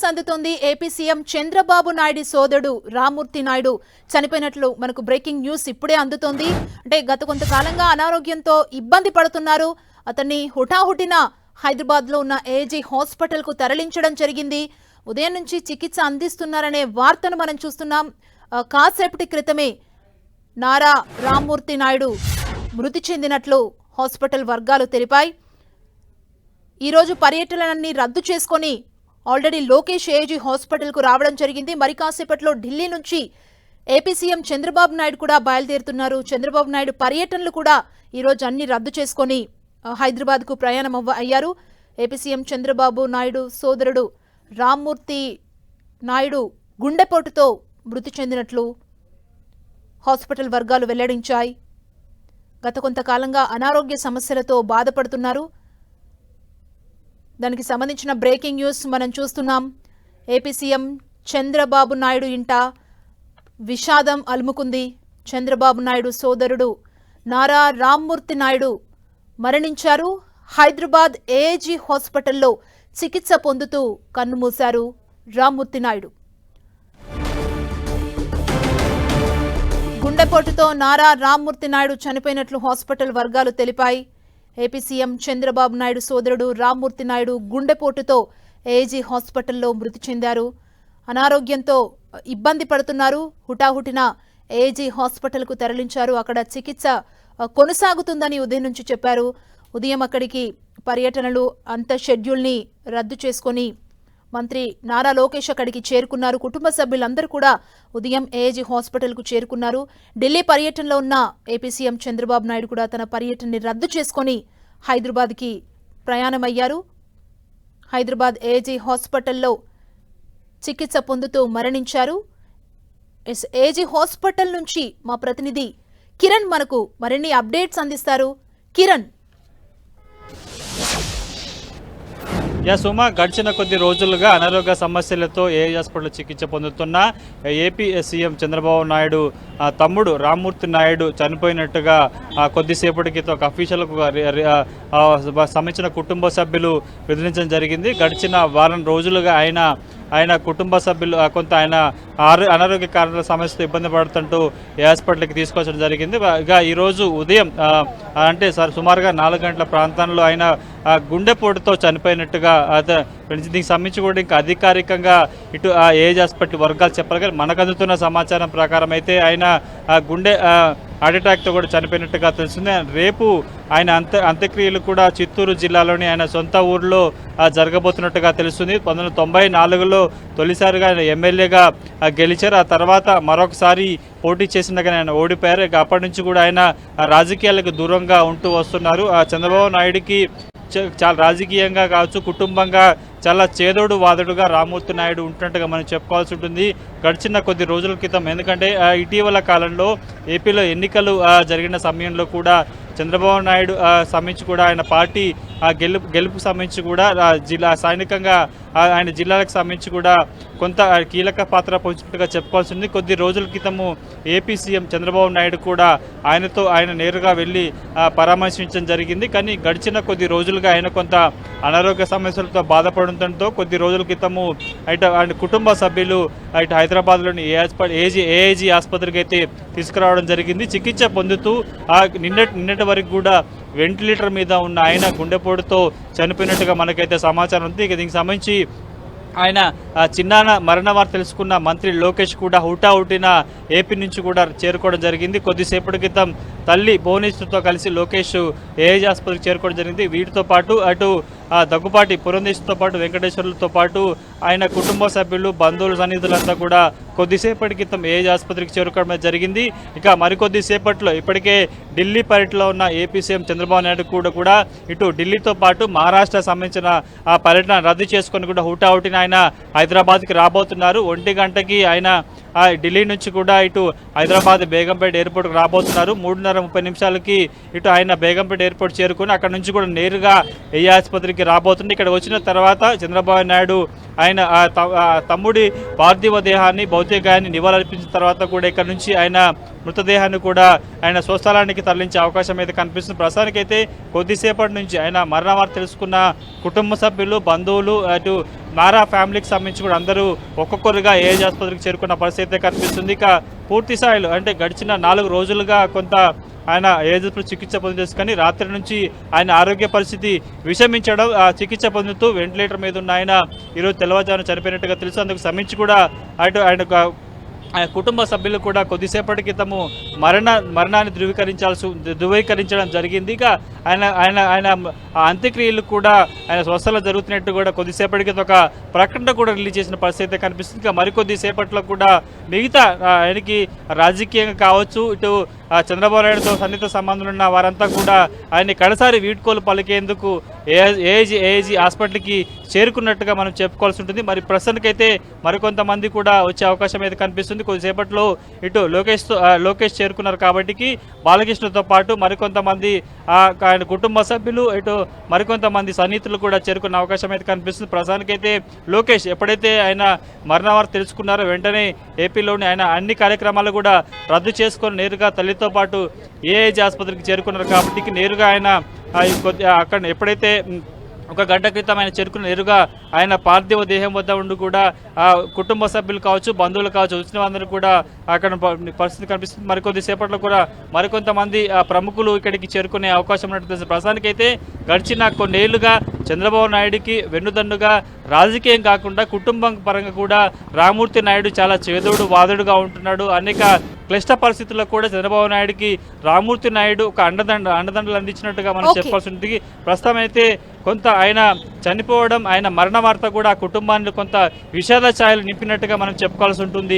అందుతోంది. AP CM Chandrababu Naidu సోదరుడు రామ్మూర్తి నాయుడు చనిపోయినట్లు మనకు బ్రేకింగ్ న్యూస్ ఇప్పుడే అందుతోంది. అంటే గత కొంతకాలంగా అనారోగ్యంతో ఇబ్బంది పడుతున్నారు. అతన్ని హుటాహుటిన హైదరాబాద్ లో ఉన్న ఏజీ హాస్పిటల్ కు తరలించడం జరిగింది. ఉదయం నుంచి చికిత్స అందిస్తున్నారనే వార్తను మనం చూస్తున్నాం. కాసేపటి క్రితమే నారా రామ్మూర్తి నాయుడు మృతి చెందినట్లు హాస్పిటల్ వర్గాలు తెలిపాయి. ఈరోజు పర్యటనలన్నీ రద్దు చేసుకొని ఆల్రెడీ లోకేష్ ఏజీ హాస్పిటల్ కు రావడం జరిగింది. మరి కాసేపట్లో ఢిల్లీ నుంచి ఏపీ సీఎం చంద్రబాబు నాయుడు కూడా బయలుదేరుతున్నారు. చంద్రబాబు నాయుడు పర్యటనలు కూడా ఈరోజు అన్ని రద్దు చేసుకొని హైదరాబాద్ కు ప్రయాణం అయ్యారు. ఏపీ సీఎం చంద్రబాబు నాయుడు సోదరుడు రామ్మూర్తి నాయుడు గుండెపోటుతో మృతి చెందినట్లు హాస్పిటల్ వర్గాలు వెల్లడించాయి. గత కొంతకాలంగా అనారోగ్య సమస్యలతో బాధపడుతున్నారు. దానికి సంబంధించిన బ్రేకింగ్ న్యూస్ మనం చూస్తున్నాం. ఏపీ సీఎం చంద్రబాబు నాయుడు ఇంట విషాదం అలుముకుంది. చంద్రబాబు నాయుడు సోదరుడు నారా రామ్మూర్తి నాయుడు మరణించారు. హైదరాబాద్ ఏజీ హాస్పిటల్లో చికిత్స పొందుతూ కన్నుమూశారు రామ్మూర్తి నాయుడు. గుండెపోటుతో నారా రామ్మూర్తి నాయుడు చనిపోయినట్లు హాస్పిటల్ వర్గాలు తెలిపాయి. ఏపీ సీఎం చంద్రబాబు నాయుడు సోదరుడు రామ్మూర్తి నాయుడు గుండెపోటుతో ఏజీ హాస్పిటల్లో మృతి చెందారు. అనారోగ్యంతో ఇబ్బంది పడుతున్నారు. హుటాహుటిన ఏజీ హాస్పిటల్కు తరలించారు. అక్కడ చికిత్స కొనసాగుతుందని ఉదయం నుంచి చెప్పారు. ఉదయం అక్కడికి పర్యటనలు అంత షెడ్యూల్ని రద్దు చేసుకొని మంత్రి నారా లోకేష్ అక్కడికి చేరుకున్నారు. కుటుంబ సభ్యులందరూ కూడా ఉదయం ఏజీ హాస్పిటల్కు చేరుకున్నారు. ఢిల్లీ పర్యటనలో ఉన్న ఏపీ సీఎం చంద్రబాబు నాయుడు కూడా తన పర్యటనని రద్దు చేసుకొని హైదరాబాద్కి ప్రయాణమయ్యారు. హైదరాబాద్ ఏజీ హాస్పిటల్లో చికిత్స పొందుతూ మరణించారు. ఏజీ హాస్పిటల్ నుంచి మా ప్రతినిధి కిరణ్ మనకు మరిన్ని అప్డేట్స్ అందిస్తారు. కిరణ్. సుమ, గడిచిన కొద్ది రోజులుగా అనారోగ్య సమస్యలతో ఏజీ హాస్పిటల్ చికిత్స పొందుతున్న ఏపీ సీఎం చంద్రబాబు నాయుడు తమ్ముడు రామ్మూర్తి నాయుడు చనిపోయినట్టుగా కొద్దిసేపటి క్రితం ఒక అఫీషియల్కు సంబంధించిన కుటుంబ సభ్యులు బెదిరించడం జరిగింది. గడిచిన వారం రోజులుగా ఆయన కుటుంబ సభ్యులు కొంత ఆయన అనారోగ్య కారణాల సమస్యతో ఇబ్బంది పడుతుంటూ ఏ హాస్పిటల్కి తీసుకొచ్చడం జరిగింది. ఇక ఈరోజు ఉదయం అంటే సుమారుగా 4 గంటల ప్రాంతంలో ఆయన గుండెపోటుతో చనిపోయినట్టుగా దీనికి సంబంధించి కూడా ఇంకా అధికారికంగా ఇటు ఏజీ హాస్పిటల్ వర్గాలు చెప్పాలి. కానీ మనకు అందుతున్న సమాచారం ప్రకారం అయితే ఆయన గుండె హార్ట్ అటాక్తో కూడా చనిపోయినట్టుగా తెలుస్తుంది. రేపు ఆయన అంత్యక్రియలు కూడా చిత్తూరు జిల్లాలోని ఆయన సొంత ఊరిలో జరగబోతున్నట్టుగా తెలుస్తుంది. 1994లో తొలిసారిగా ఆయన ఎమ్మెల్యేగా గెలిచారు. ఆ తర్వాత మరొకసారి పోటీ చేసినగా ఆయన ఓడిపోయారు. ఇక అప్పటి నుంచి కూడా ఆయన రాజకీయాలకు దూరంగా ఉంటూ వస్తున్నారు. చంద్రబాబు నాయుడికి చాలా రాజకీయంగా కావచ్చు, కుటుంబంగా చాలా చేదోడు వాదడుగా రామ్మూర్తి నాయుడు ఉంటున్నట్టుగా మనం చెప్పుకోవాల్సి ఉంటుంది గడిచిన కొద్ది రోజుల క్రితం. ఎందుకంటే ఇటీవల కాలంలో ఏపీలో ఎన్నికలు జరిగిన సమయంలో కూడా చంద్రబాబు నాయుడు సంబంధించి కూడా ఆయన పార్టీ గెలుపు సంబంధించి కూడా స్థానికంగా ఆయన జిల్లాలకు సంబంధించి కూడా కొంత కీలక పాత్ర పోషించినట్టుగా చెప్పుకోవాల్సి ఉంది. కొద్ది రోజుల క్రితము ఏపీ సీఎం చంద్రబాబు నాయుడు కూడా ఆయన నేరుగా వెళ్ళి పరామర్శించడం జరిగింది. కానీ గడిచిన కొద్ది రోజులుగా ఆయన కొంత అనారోగ్య సమస్యలతో బాధపడడంతో కొద్ది రోజుల క్రితము ఆయన కుటుంబ సభ్యులు ఇటు హైదరాబాద్లోని ఏఐజీ ఆసుపత్రికి అయితే తీసుకురావడం జరిగింది. చికిత్స పొందుతూ నిన్నటి వరకు కూడా వెంటిలేటర్ మీద ఉన్న ఆయన గుండెపోటుతో చనిపోయినట్టుగా మనకైతే సమాచారం ఉంది. ఇక దీనికి సంబంధించి ఆయన చిన్నాన మరణ వార్త తెలుసుకున్న మంత్రి లోకేష్ కూడా హుటాహుటిన ఏపీ నుంచి కూడా చేరుకోవడం జరిగింది. కొద్దిసేపటి క్రితం తల్లి భువనేశ్వర్తో కలిసి లోకేష్ ఏఐజీ ఆసుపత్రికి చేరుకోవడం జరిగింది. వీటితో పాటు అటు దగ్గుపాటి పురంధేశ్వరితో పాటు వెంకటేశ్వర్లతో పాటు ఆయన కుటుంబ సభ్యులు, బంధువులు, సన్నిహితులంతా కూడా కొద్దిసేపటి క్రితం ఏఐజీ ఆసుపత్రికి చేరుకోవడం జరిగింది. ఇక మరికొద్దిసేపట్లో ఇప్పటికే ఢిల్లీ పర్యటనలో ఉన్న ఏపీ సీఎం చంద్రబాబు నాయుడు కూడా ఇటు ఢిల్లీతో పాటు మహారాష్ట్ర సంబంధించిన ఆ పర్యటన రద్దు చేసుకొని కూడా హుటాహుటిన ఆయన హైదరాబాద్కి రాబోతున్నారు. 1 గంటకి ఆయన ఢిల్లీ నుంచి కూడా ఇటు హైదరాబాద్ బేగంపేట ఎయిర్పోర్ట్కి రాబోతున్నారు. 3:30 నిమిషాలకి ఇటు ఆయన బేగంపేట ఎయిర్పోర్ట్ చేరుకొని అక్కడ నుంచి కూడా నేరుగా ఏఐజీ ఆసుపత్రికి రాబోతుంది. ఇక్కడ వచ్చిన తర్వాత చంద్రబాబు నాయుడు ఆయన తమ్ముడి పార్థివ దేహాన్ని భౌతికాయాన్ని నివాళులర్పించిన తర్వాత కూడా ఇక్కడ నుంచి ఆయన మృతదేహాన్ని కూడా ఆయన స్వస్థలానికి తరలించే అవకాశం అయితే కనిపిస్తుంది. ప్రస్తుతానికైతే కొద్దిసేపటి నుంచి ఆయన మరణ వార్త తెలుసుకున్న కుటుంబ సభ్యులు, బంధువులు, అటు నారా ఫ్యామిలీకి సంబంధించి కూడా అందరూ ఒక్కొక్కరుగా ఏజ్ ఆసుపత్రికి చేరుకున్న పరిస్థితి అయితే కనిపిస్తుంది. ఇక పూర్తి స్థాయిలో అంటే గడిచిన 4 రోజులుగా కొంత ఆయన ఏజ్లో చికిత్స పొందేసి కానీ రాత్రి నుంచి ఆయన ఆరోగ్య పరిస్థితి విషమించడం, చికిత్స పొందుతూ వెంటిలేటర్ మీద ఉన్న ఆయన ఈరోజు తెల్లవారుజామున చనిపోయినట్టుగా తెలుసు. అందుకు సంబంధించి కూడా ఆయన కుటుంబ సభ్యులు కూడా కొద్దిసేపటి క్రితము మరణాన్ని ధృవీకరించడం జరిగింది. ఇక ఆయన అంత్యక్రియలు కూడా ఆయన స్వస్థలో జరుగుతున్నట్టు కూడా కొద్దిసేపటి క్రితం ఒక ప్రకటన కూడా రిలీజ్ చేసిన పరిస్థితి కనిపిస్తుంది. ఇక మరికొద్ది సేపట్లో కూడా మిగతా ఆయనకి రాజకీయంగా కావచ్చు, ఇటు చంద్రబాబు నాయుడుతో సన్నిహిత సంబంధాలు ఉన్న వారంతా కూడా ఆయన్ని కడసారి వీడ్కోలు పలికేందుకు ఏఐజీ హాస్పిటల్కి చేరుకున్నట్టుగా మనం చెప్పుకోవాల్సి ఉంటుంది. మరి ప్రస్తుతానికైతే మరికొంతమంది కూడా వచ్చే అవకాశం అయితే కనిపిస్తుంది. కొద్దిసేపట్లో ఇటు లోకేష్ చేరుకున్నారు కాబట్టి బాలకృష్ణతో పాటు మరికొంతమంది ఆయన కుటుంబ సభ్యులు, ఇటు మరికొంతమంది సన్నిహితులు కూడా చేరుకున్న అవకాశం అయితే కనిపిస్తుంది. ప్రస్తుతానికైతే లోకేష్ ఎప్పుడైతే ఆయన మరణ వార్త తెలుసుకున్నారో వెంటనే ఏపీలోని ఆయన అన్ని కార్యక్రమాలు కూడా రద్దు చేసుకొని నేరుగా తల్లితో పాటు ఏఐజీ ఆసుపత్రికి చేరుకున్నారు కాబట్టి నేరుగా ఆయన అక్కడ ఎప్పుడైతే ఒక గంట క్రితం ఆయన చేరుకున్న నేరుగా ఆయన పార్థివ దేహం వద్ద ఉండి కూడా కుటుంబ సభ్యులు కావచ్చు, బంధువులు కావచ్చు, వచ్చిన వాళ్ళందరూ కూడా అక్కడ పరిస్థితి కనిపిస్తుంది. మరికొద్ది సేపట్లో కూడా మరికొంతమంది ప్రముఖులు ఇక్కడికి చేరుకునే అవకాశం ఉన్నట్టు తెలుసు. ప్రస్తుతానికైతే గడిచిన కొన్నేళ్లుగా చంద్రబాబు నాయుడుకి వెన్నుదన్నుగా రాజకీయం కాకుండా కుటుంబం పరంగా కూడా రామూర్తి నాయుడు చాలా చేదోడు వాదుడుగా ఉంటున్నాడు. అనేక క్లిష్ట పరిస్థితుల్లో కూడా చంద్రబాబు నాయుడుకి రామూర్తి నాయుడు ఒక అండదండలు అందించినట్టుగా మనం చెప్పాల్సి ఉంటుంది. ప్రస్తుతం అయితే కొంత ఆయన చనిపోవడం, ఆయన మరణ వార్త కూడా ఆ కుటుంబాన్ని కొంత విషాద ఛాయలు నింపినట్టుగా మనం చెప్పుకోవాల్సి ఉంటుంది.